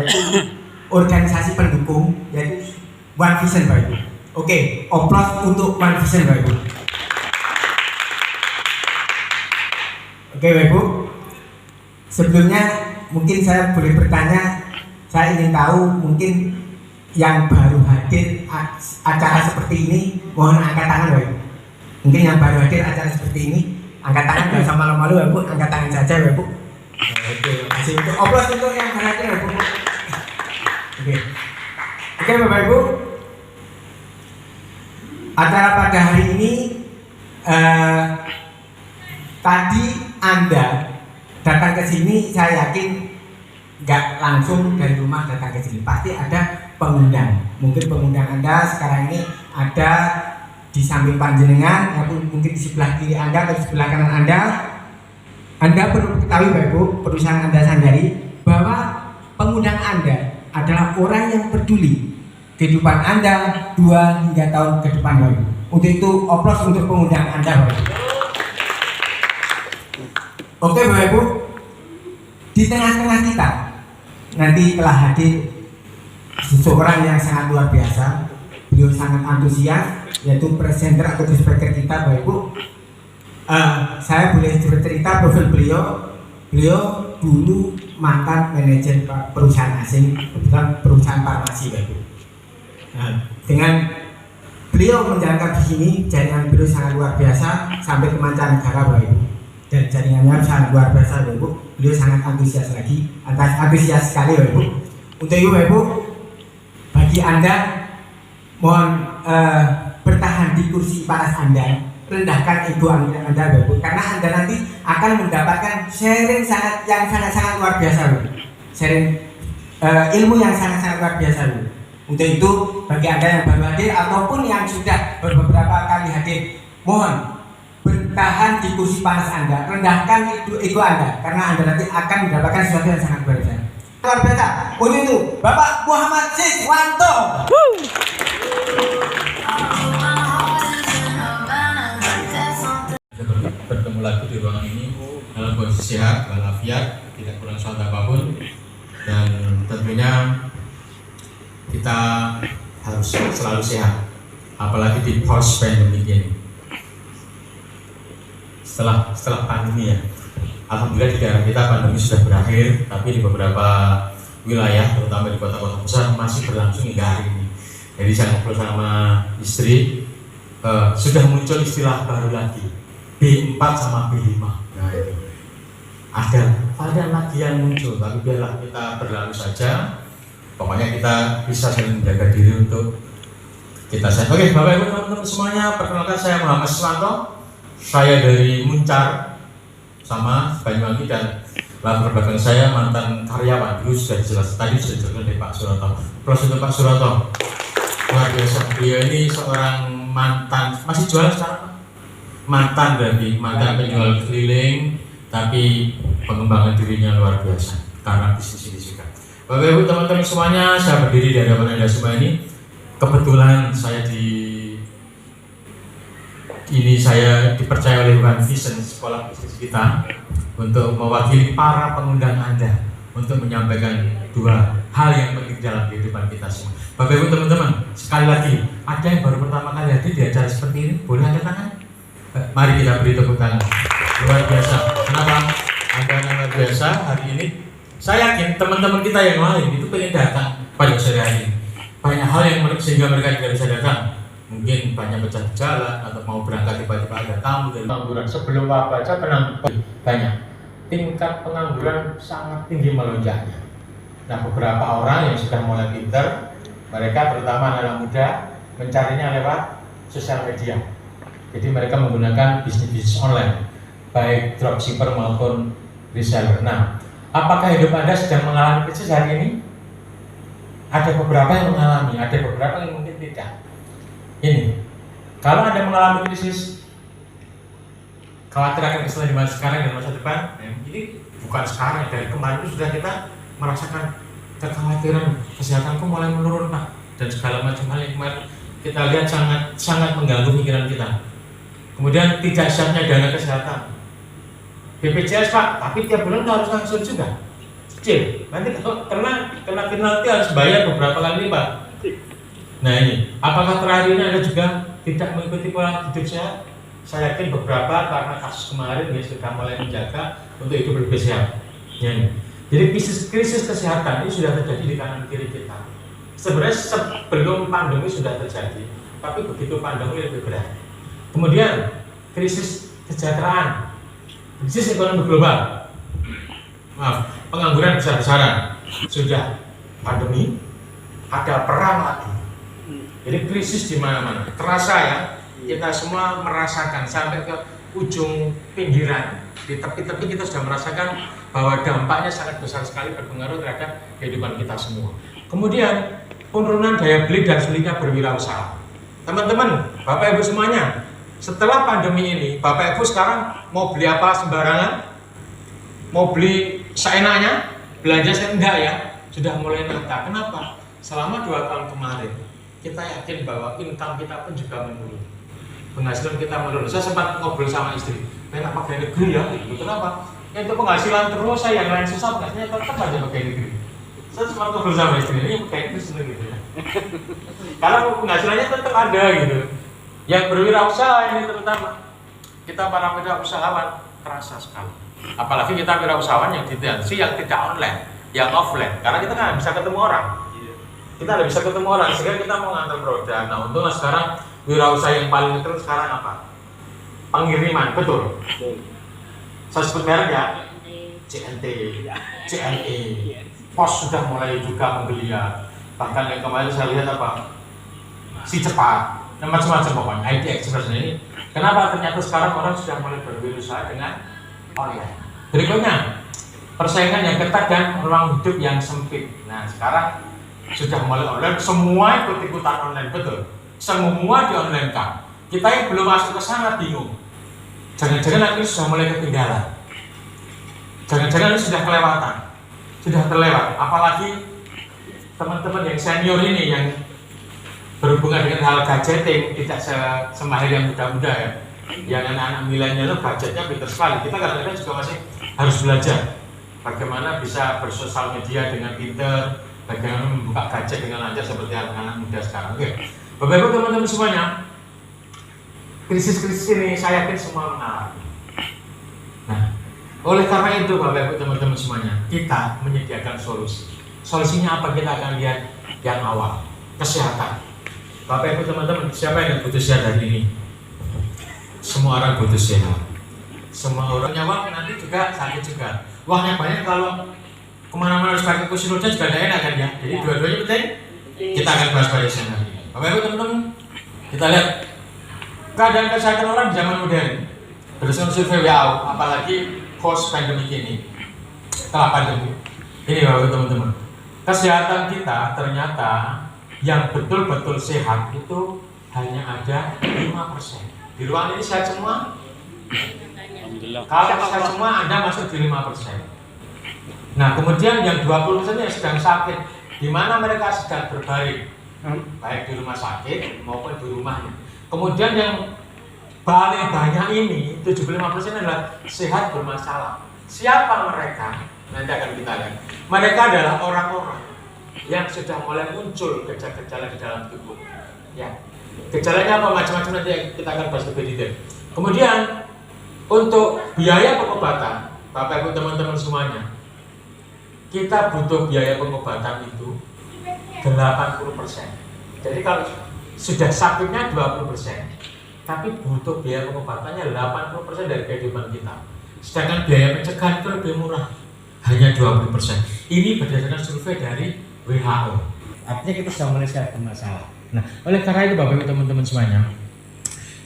yaitu organisasi pendukung, yaitu One Vision Bapak Ibu. Oke, oplos untuk One Vision Bapak Ibu. Oke Bapak Ibu, sebelumnya mungkin saya boleh bertanya, saya ingin tahu mungkin yang baru hadir acara seperti ini, mohon angkat tangan Bapak Ibu. Mungkin yang baru hadir acara seperti ini, angkat tangan, nggak usah malu-malu Bapak Ibu, angkat tangan saja Bapak Ibu. Oke, kasih untuk oplos untuk yang baru hadir Bapak Ibu. Oke Bapak Ibu, acara pada hari ini tadi Anda datang ke sini, saya yakin nggak langsung dari rumah datang ke sini, pasti ada pengundang. Mungkin pengundang Anda sekarang ini ada di samping panjenengan, ataupun mungkin di sebelah kiri Anda atau di sebelah kanan Anda. Anda perlu ketahui Bapak Ibu, perusahaan Anda sadari bahwa pengundang Anda adalah orang yang peduli kehidupan Anda 2 hingga tahun ke depan Bapak Ibu. Untuk itu oplos untuk pengundang Anda Bapak Ibu. Oke Bapak Ibu, di tengah-tengah kita nanti telah hadir seseorang yang sangat luar biasa. Beliau sangat antusias, yaitu presenter atau speaker kita Bapak Ibu. Saya boleh bercerita profil beliau. Beliau dulu mantan manajer perusahaan asing, kebetulan perusahaan farmasi Bapak Ibu. Nah, dengan beliau menjalankan di sini, jaringan beliau sangat luar biasa sampai ke mancanegara Bapak Ibu. Dan jaringannya sangat luar biasa Bapak Ibu. Beliau sangat antusias sekali Bapak Ibu. Untuk itu Bapak Ibu, bagi Anda mohon bertahan di kursi panas Anda, rendahkan ego Anda Bapak Ibu, karena Anda nanti akan mendapatkan sharing yang sangat luar biasa Bapak Ibu. Sharing ilmu yang sangat luar biasa Bapak Ibu. Untuk itu bagi Anda yang baru hadir ataupun yang sudah beberapa kali hadir, mohon bertahan di kursi panas Anda, rendahkan ego Anda, karena Anda nanti akan mendapatkan sesuatu yang sangat luar biasa. Luar biasa. Untuk itu Bapak Muhammad Siswanto. Bertemu lagi di ruangan ini dalam kondisi sehat, walafiat, tidak kurang suatu apapun, dan tentunya kita harus selalu sehat, apalagi di post pandemic ini. Setelah pandemi ya, alhamdulillah di daerah kita pandemi sudah berakhir, tapi di beberapa wilayah, terutama di kota-kota besar masih berlangsung hingga hari ini. Jadi saya ngobrol sama istri, sudah muncul istilah baru lagi, B4 sama B5. Nah itu ada varian lagi yang muncul, tapi biarlah kita berlalu saja. Pokoknya kita bisa saling menjaga diri untuk kita sehat. Oke, Bapak Ibu teman-teman semuanya, perkenalkan saya Muhammad Siswanto. Saya dari Muncar sama Banyuwangi, dan latar belakang saya mantan karyawan. Dulu sudah jelas, tadi sudah dijelaskan dari Pak Suroto. Plus untuk Pak Suroto, luar biasa. Beliau ini seorang mantan, masih jualan sekarang, mantan penjual keliling, tapi pengembangan dirinya luar biasa karena bisnis ini juga. Bapak Ibu teman-teman semuanya, saya berdiri di hadapan Anda semua ini. Kebetulan saya dipercaya oleh One Vision sekolah bisnis kita untuk mewakili para pengundang Anda untuk menyampaikan 2 hal yang penting dalam kehidupan kita semua. Bapak Ibu teman-teman, sekali lagi, ada yang baru pertama kali hadir di acara seperti ini, boleh angkat tangan? Mari kita beri tepuk tangan. Luar biasa. Kenapa? Anda yang luar biasa hari ini. Saya yakin teman-teman kita yang lain itu pengen datang pada sore hari ini. Banyak hal yang sehingga mereka tidak bisa datang. Mungkin banyak pecah di jalan atau mau berangkat tiba-tiba ada tamu dari pengangguran. Sebelum baca banyak. Tingkat pengangguran sangat tinggi melonjaknya. Nah, beberapa orang yang sudah mulai pintar, mereka terutama anak muda mencarinya lewat sosial media. Jadi mereka menggunakan bisnis online, baik dropshipper maupun reseller. Nah, apakah hidup Anda sedang mengalami krisis hari ini? Ada beberapa yang mengalami, ada beberapa yang mungkin tidak. Ini, kalau Anda mengalami krisis, khawatir akan kesalahan di masa sekarang dan masa depan. Ini bukan sekarang, dari kemarin itu sudah kita merasakan kekhawatiran kesehatanku mulai menurun Pak, dan segala macam hal yang kemarin kita lihat sangat mengganggu pikiran kita. Kemudian tidak siapnya dana kesehatan, BPJS Pak, tapi tiap bulan harus langsung juga. kecil. Nanti kalau kena penalti harus bayar beberapa kali lipat. Nah ini, apakah terakhir ini Anda juga tidak mengikuti pola hidup sehat? Saya yakin beberapa karena kasus kemarin ya sudah mulai menjaga untuk hidup lebih sehat. Ya, ini. Jadi krisis kesehatan ini sudah terjadi di kanan kiri kita. Sebenarnya sebelum pandemi sudah terjadi, tapi begitu pandemi lebih berat. Kemudian krisis kesejahteraan, krisis ekonomi global, pengangguran besar-besaran, sudah pandemi, ada perang lagi. Jadi krisis di mana-mana. Terasa ya, kita semua merasakan sampai ke ujung pinggiran. Di tepi-tepi kita sudah merasakan bahwa dampaknya sangat besar sekali berpengaruh terhadap kehidupan kita semua. Kemudian penurunan daya beli dan sulitnya berwirausaha. Teman-teman, Bapak Ibu semuanya, setelah pandemi ini, Bapak Ibu sekarang mau beli apa sembarangan? Mau beli seenaknya? Belanja seenggak ya? Sudah mulai nata. Kenapa? Selama 2 tahun kemarin, kita yakin bahwa income kita pun juga menurun. Penghasilan kita menurun. Saya sempat ngobrol sama istri, pengen pakai negeri ya? Kenapa? Ya itu penghasilan terus, saya yang lain susah, penghasilannya tetap aja pakai negeri. Saya sempat ngobrol sama istri, ini pakai negeri seneng gitu ya. Kalau penghasilannya tetap ada gitu. Yang berwirausaha ini terutama kita para wirausahawan terasa sekali. Apalagi kita wirausahawan yang ditansi yang tidak online, yang offline. Karena kita kan bisa ketemu orang. Kita nggak bisa ketemu orang, sehingga kita mau ngantar produk. Nah untungnya sekarang wirausaha yang paling terus sekarang apa? Pengiriman, betul. Saya sebut merek ya, CNT, CNE, Pos sudah mulai juga menggeliat. Bahkan yang kemarin saya lihat apa? Si Cepat, dan macam-macam pokoknya. IT Express ini. Kenapa ternyata sekarang orang sudah mulai berwirausaha dengan online? Berikutnya, persaingan yang ketat dan ruang hidup yang sempit. Nah sekarang sudah mulai online, semua ikut-ikutan online, betul. Semua di online kan. Kita yang belum masuk ke sana bingung. Jangan-jangan nanti sudah mulai ketinggalan. Jangan-jangan ini sudah kelewatan, sudah terlewat. Apalagi teman-teman yang senior ini yang berhubungan dengan hal gadgeting tidak semahir yang muda-muda ya. Yang anak-anak milenial budgetnya pintar sekali. Kita kadang-kadang juga masih harus belajar bagaimana bisa bersosial media dengan pintar, bagaimana membuka gadget dengan lancar seperti anak-anak muda sekarang. Oke, Bapak Ibu teman-teman semuanya, krisis-krisis ini saya yakin semua mengalami. Nah, oleh karena itu Bapak Ibu teman-teman semuanya, kita menyediakan solusi. Solusinya apa? Kita akan lihat yang awal, kesehatan. Bapak Ibu teman-teman, siapa yang butuh sehat hari ini? Semua orang butuh sehat. Semua orang punya uang, nanti juga sakit juga. Uangnya banyak, kalau kemana-mana harus pakai kursi roda juga tidak enak kan ya. Jadi dua-duanya penting. Kita akan bahas pada sana. Bapak Ibu teman-teman, kita lihat keadaan kesehatan orang di zaman modern. Berdasarkan survei WHO, apalagi post pandemi ini, setelah pandemi ini Bapak Ibu teman-teman, kesehatan kita ternyata yang betul-betul sehat itu hanya ada 5%. Di ruang ini sehat semua? Kalau sehat semua, Anda masuk di 5%. Nah, kemudian yang 20% yang sedang sakit, di mana mereka sedang berbaring, baik di rumah sakit maupun di rumahnya. Kemudian yang paling banyak ini, 75% adalah sehat bermasalah. Siapa mereka? Nanti akan kita lihat. Mereka adalah orang-orang yang sudah mulai muncul gejala-gejala di dalam tubuh. Ya, gejalanya apa? Macam-macam, nanti kita akan bahas lebih detail. Kemudian untuk biaya pengobatan, Bapak Ibu teman-teman semuanya, kita butuh biaya pengobatan itu 80%. Jadi kalau sudah sakitnya 20%, tapi butuh biaya pengobatannya 80% dari kehidupan kita. Sedangkan biaya pencegahan itu lebih murah, hanya 20%. Ini berdasarkan survei dari WHO. Artinya kita sudah mulai sehat bermasalah. Nah, oleh karena itu Bapak Ibu teman-teman semuanya,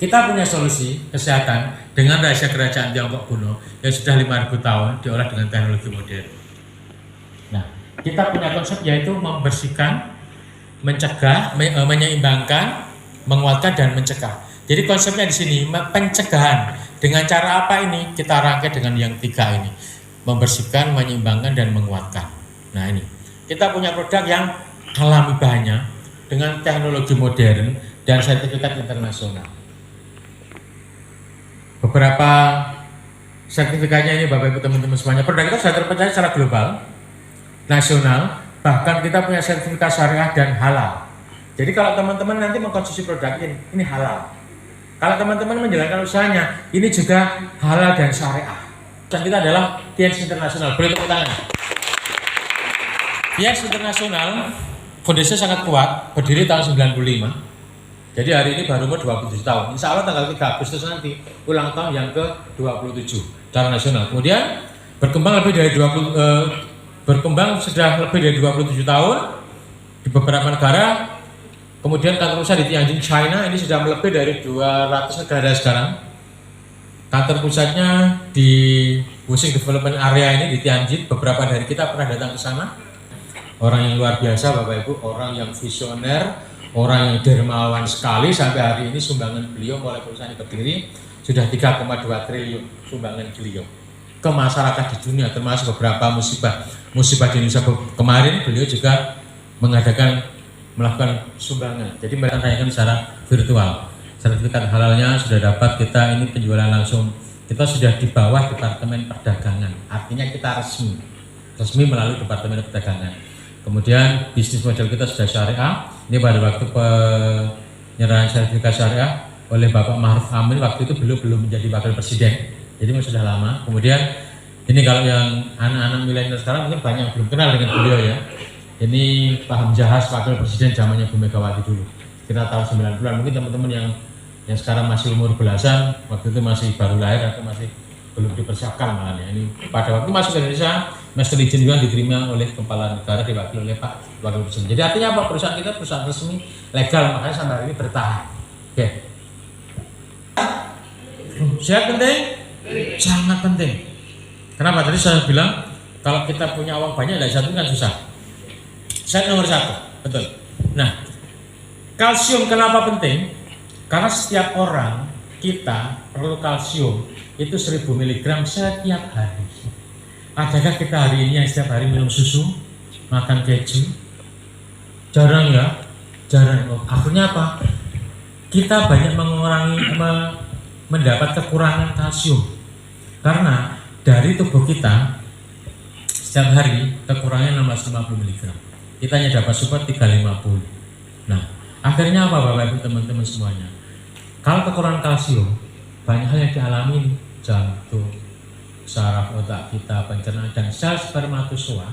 kita punya solusi kesehatan dengan rahasia kerajaan Tiongkok kuno yang sudah 5.000 tahun diolah dengan teknologi modern. Nah, kita punya konsep yaitu membersihkan, mencegah, menyeimbangkan, menguatkan dan mencegah. Jadi konsepnya di sini pencegahan. Dengan cara apa ini? Kita rangkai dengan yang 3 ini. Membersihkan, menyeimbangkan dan menguatkan. Nah, ini. Kita punya produk yang alami bahannya dengan teknologi modern dan sertifikat internasional. Beberapa sertifikatnya ini Bapak Ibu teman-teman semuanya. Produk kita sudah terpercaya secara global. nasional, bahkan kita punya sertifikat syariah dan halal. Jadi kalau teman-teman nanti mengkonsumsi produk ini halal. Kalau teman-teman menjalankan usahanya, ini juga halal dan syariah. Dan kita adalah TNS Internasional. Boleh tepuk tangan. TNS Internasional fondasinya sangat kuat, berdiri tahun 95. Jadi hari ini baru umur 27 tahun. Insya Allah tanggal 3 Agustus nanti ulang tahun yang ke-27 secara nasional. Kemudian berkembang sudah lebih dari 27 tahun di beberapa negara. Kemudian kantor pusat di Tianjin, China ini sudah lebih dari 200 negara sekarang. Kantor pusatnya di Wuxing Development Area ini di Tianjin. Beberapa dari kita pernah datang ke sana. Orang yang luar biasa Bapak Ibu, orang yang visioner, orang yang dermawan sekali. Sampai hari ini sumbangan beliau mulai perusahaan ini berdiri sudah 3,2 triliun sumbangan beliau ke masyarakat di dunia, termasuk beberapa musibah di Indonesia kemarin beliau juga melakukan sumbangan. Jadi mereka tanyakan secara virtual. Sertifikat halalnya sudah dapat, kita ini penjualan langsung, kita sudah di bawah Departemen Perdagangan, artinya kita resmi melalui Departemen Perdagangan. Kemudian bisnis model kita sudah syariah. Ini pada waktu penyerahan sertifikat syariah oleh Bapak Ma'ruf Amin, waktu itu belum menjadi wakil presiden, jadi sudah lama. Kemudian ini kalau yang anak-anak milenial sekarang mungkin banyak yang belum kenal dengan beliau ya. Ini Pak Hamzahas wakil presiden zamannya Bu Megawati dulu, kira tahun 90-an. Mungkin teman-teman yang sekarang masih umur belasan, waktu itu masih baru lahir atau masih belum dipersiapkan malah ya. Ini pada waktu masuk ke Indonesia, Master Legend juga diterima oleh kepala negara, diwakili oleh Pak Wakil Presiden. Jadi artinya apa? Perusahaan kita perusahaan resmi, legal, makanya sampai hari ini bertahan. Oke. Sehat penting? Sangat penting. Kenapa? Tadi saya bilang kalau kita punya uang banyak, dari satu kan susah. Saya nomor 1, betul. Nah, kalsium kenapa penting? Karena setiap orang kita perlu kalsium itu 1000 mg setiap hari. Adakah kita hari ini yang setiap hari minum susu, makan keju? Jarang ya, jarang. Akhirnya apa? Kita banyak mendapat kekurangan kalsium karena dari tubuh kita setiap hari kekurangannya 650 mg. Kita hanya dapat support 350. Nah, akhirnya apa Bapak Ibu teman-teman semuanya? Kalau kekurangan kalsium, banyak hal yang dialami, jantung, saraf otak kita, pencernaan, dan sel spermatozoa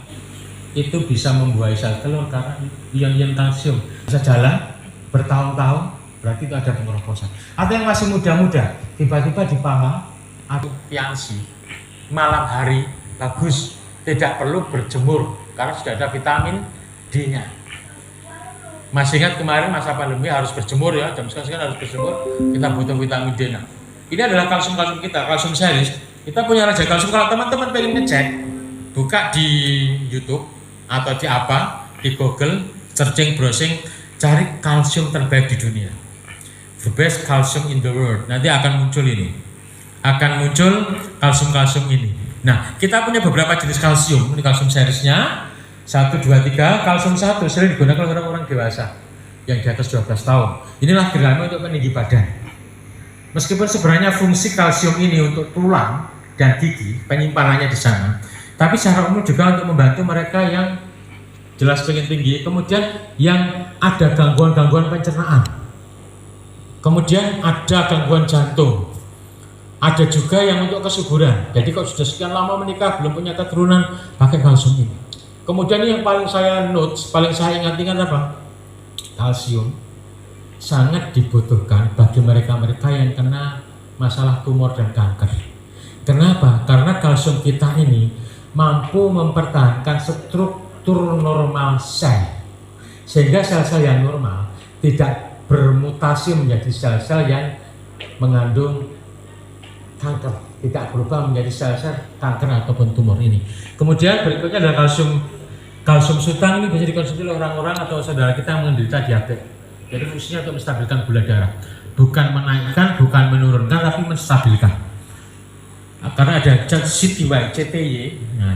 itu bisa membuahi sel telur karena ion-ion kalsium. Bisa jalan bertahun-tahun, berarti itu ada pengeroposan. Atau yang masih muda-muda, tiba-tiba di paha atau piansi, malam hari bagus, tidak perlu berjemur karena sudah ada vitamin D-nya. Masih ingat kemarin masa pandemi harus berjemur ya, jam sekarang harus berjemur, kita butuh vitamin D. Nah, ini adalah kalsium kita, kalsium series. Kita punya raja kalsium. Kalau teman-teman pengen ngecek, buka di YouTube atau di di Google, searching, browsing, cari kalsium terbaik di dunia. The best calcium in the world. Nanti akan muncul ini. Akan muncul kalsium ini. Nah, kita punya beberapa jenis kalsium. Ini kalsium seriesnya 1, 2, 3. Kalsium 1 sering digunakan oleh orang dewasa yang di atas 12 tahun. Inilah gerakan untuk meninggi badan. Meskipun sebenarnya fungsi kalsium ini untuk tulang dan gigi, penyimpanannya di sana, tapi secara umum juga untuk membantu mereka yang jelas pengen tinggi, kemudian yang ada gangguan-gangguan pencernaan, kemudian ada gangguan jantung, ada juga yang untuk kesuburan. Jadi kalau sudah sekian lama menikah belum punya keturunan, pakai kalsium ini. Kemudian yang paling saya notes, paling saya ingat apa? Kalsium sangat dibutuhkan bagi mereka-mereka yang kena masalah tumor dan kanker. Kenapa? Karena kalsium kita ini mampu mempertahankan struktur normal sel, sehingga sel-sel yang normal tidak bermutasi menjadi sel-sel yang mengandung kanker, tidak berubah menjadi sel-sel kanker ataupun tumor ini. Kemudian berikutnya adalah kalsium sultan. Ini bisa dikonsumsi oleh orang-orang atau saudara kita yang menderita diabetes. Jadi fungsinya untuk menstabilkan gula darah, bukan menaikkan, bukan menurunkan, tapi menstabilkan. Karena ada zat CTY,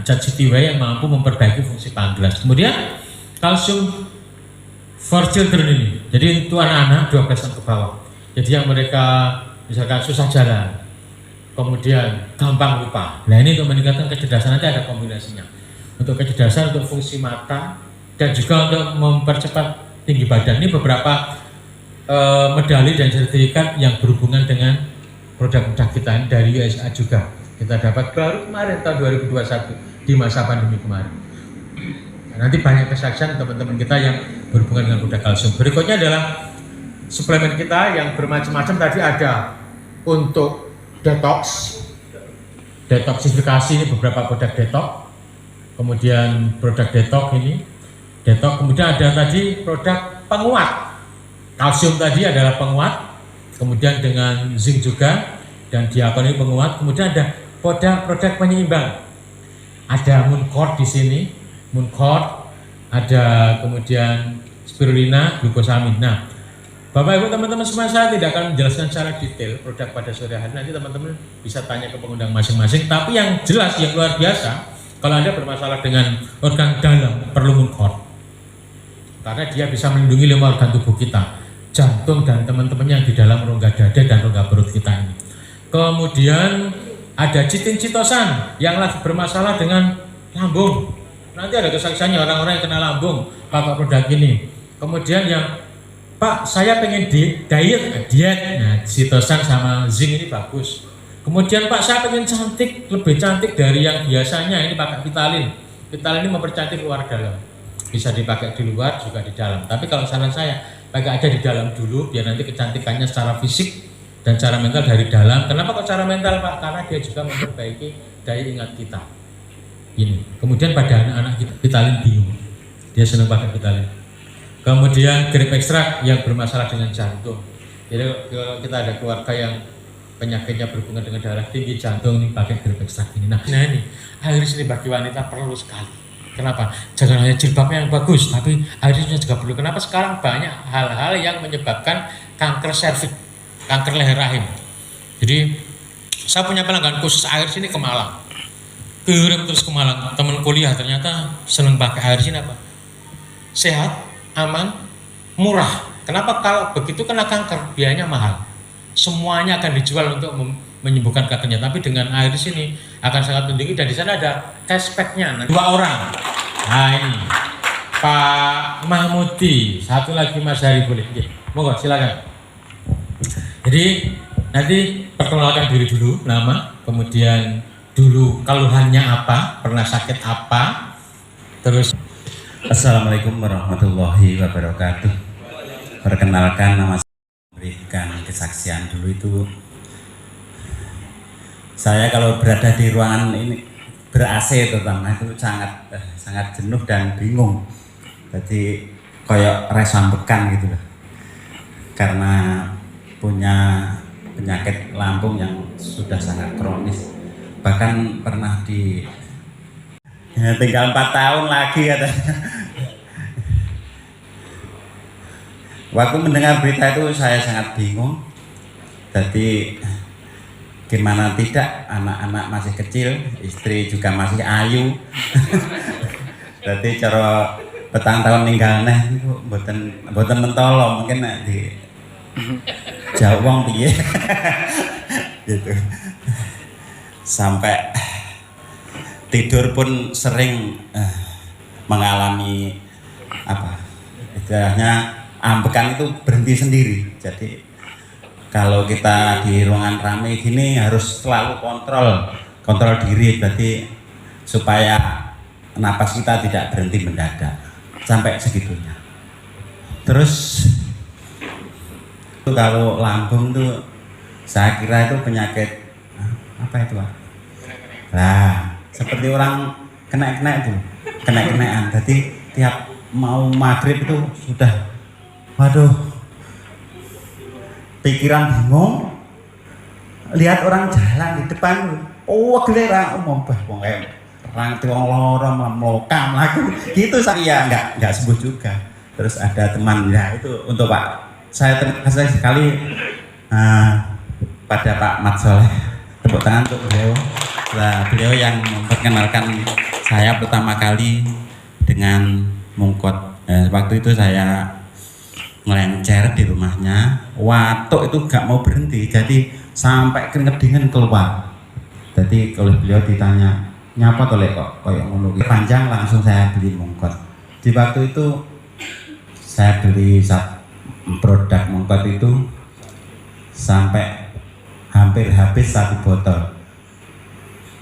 zat CTY yang mampu memperbaiki fungsi pankreas. Kemudian kalsium for children ini, jadi itu anak-anak 12 tahun ke bawah. Jadi yang mereka misalkan susah jalan, kemudian gampang lupa. Nah ini untuk meningkatkan kecerdasan, nanti ada kombinasinya. untuk kecerdasan, untuk fungsi mata, dan juga untuk mempercepat tinggi badan. Ini beberapa medali dan sertifikat yang berhubungan dengan produk-produk kita dari USA juga. Kita dapat baru kemarin tahun 2021 di masa pandemi kemarin. Nah, nanti banyak kesaksian teman-teman kita yang berhubungan dengan produk kalsium. Berikutnya adalah suplemen kita yang bermacam-macam. Tadi ada untuk detox, detoksifikasi, ini beberapa produk detox. Kemudian produk detox ini, detox. Kemudian ada tadi produk penguat. Kalsium tadi adalah penguat, kemudian dengan zinc juga, dan diakon ini penguat. Kemudian ada produk penyeimbang. Ada Mooncord di sini, Mooncord, ada kemudian spirulina, glukosamin. Nah, Bapak Ibu teman-teman semua, saya tidak akan menjelaskan secara detail produk pada sore hari. Nanti teman-teman bisa tanya ke pengundang masing-masing. Tapi yang jelas, yang luar biasa, kalau Anda bermasalah dengan organ dalam, perlu Mooncord. Karena dia bisa melindungi 5 organ tubuh kita, jantung dan teman-teman yang di dalam rongga dada dan rongga perut kita ini. Kemudian ada chitin-chitosan yang lagi bermasalah dengan lambung. Nanti ada kesaksiannya orang-orang yang kena lambung pakai produk ini. Kemudian yang Pak, saya pengen diet. Nah, chitosan sama zinc ini bagus. Kemudian Pak, saya pengen cantik, lebih cantik dari yang biasanya, ini pakai Vitalin. Vitalin ini mempercantik luar dalam. Bisa dipakai di luar juga di dalam. Tapi kalau saran saya, pakai aja di dalam dulu biar nanti kecantikannya secara fisik dan secara mental dari dalam. Kenapa kok secara mental Pak? Karena dia juga memperbaiki daya ingat kita. Ini. Kemudian pada anak-anak kita, Vitalin bingung. Dia senang pakai Vitalin. Kemudian grape ekstrak yang bermasalah dengan jantung. Jadi kalau kita ada keluarga yang penyakitnya berhubungan dengan darah tinggi, jantung, ini pakai grape ekstrak ini. Nah ini iris ini bagi wanita perlu sekali. Kenapa? Jangan hanya jilbabnya yang bagus, tapi irisnya juga perlu. Kenapa? Sekarang banyak hal-hal yang menyebabkan kanker serviks, kanker leher rahim. Jadi saya punya pelanggan khusus iris ini ke Malang. Kirim terus ke Malang. Teman kuliah ternyata seneng pakai iris ini apa? Sehat, aman, murah. Kenapa? Kalau begitu kena kanker, biayanya mahal. Semuanya akan dijual untuk menyembuhkan kankernya, tapi dengan iris ini akan sangat tinggi, dan di sana ada cashbacknya. 2 orang. Nah ini Pak Mahmudi, satu lagi Mas Hari, boleh? Monggo silakan. Jadi nanti perkenalkan diri dulu, nama, kemudian dulu keluhannya apa, pernah sakit apa, terus. Assalamualaikum warahmatullahi wabarakatuh. Perkenalkan, nama saya, memberikan kesaksian dulu itu. Saya kalau berada di ruangan ini ber-AC terutama itu sangat jenuh dan bingung. Jadi kayak resambekan gitu loh. Karena punya penyakit lambung yang sudah sangat kronis. Bahkan pernah tinggal 4 tahun lagi katanya. Waktu mendengar berita itu saya sangat bingung. Jadi gimana tidak, anak-anak masih kecil, istri juga masih ayu. Jadi cara petang tahun ninggal neh itu mboten mentolo, mungkin di jauh wong piye. Gitu. Sampai tidur pun sering mengalami istilahnya ambekan itu berhenti sendiri. Jadi kalau kita di ruangan ramai gini harus selalu kontrol diri, berarti supaya napas kita tidak berhenti mendadak sampai segitunya. Terus kalau lambung tuh saya kira itu penyakit apa itu Pak? Nah, seperti orang kena itu, kena-kenaan. Jadi tiap mau maghrib itu sudah, waduh, pikiran bingung, lihat orang jalan di depan, oh gelera umum wong kayak orang tua lorong melokam lagi, gitu saya nggak sembuh juga. Terus ada teman ya itu untuk Pak, saya terima kasih sekali pada Pak Mat Soleh, tepuk tangan untuk beliau. Nah, beliau yang memperkenalkan saya pertama kali dengan Mooncord. Waktu itu saya ngelencer di rumahnya, watuk itu gak mau berhenti, jadi sampai keringet dingin keluar. Jadi kalau beliau ditanya, nyapa to lek kok koyo ngono ki. Panjang langsung saya beli mongkot. Di waktu itu saya beli produk mongkot itu sampai hampir habis 1 botol.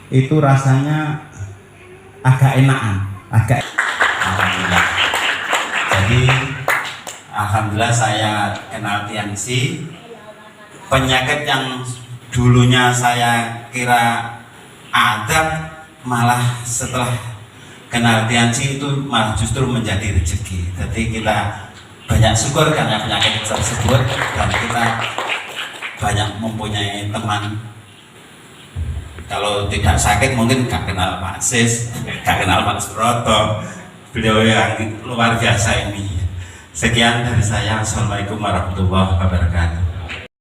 Itu rasanya agak enakan, alhamdulillah. Jadi alhamdulillah saya kenal Tianxi. Penyakit yang dulunya saya kira ada, malah setelah kenal Tianxi itu malah justru menjadi rezeki. Jadi kita banyak syukur karena penyakit tersebut, dan kita banyak mempunyai teman. Kalau tidak sakit mungkin gak kenal Pak Sis, gak kenal Pak Suroto. Beliau yang luar biasa ini. Sekian dari saya. Assalamualaikum warahmatullahi wabarakatuh.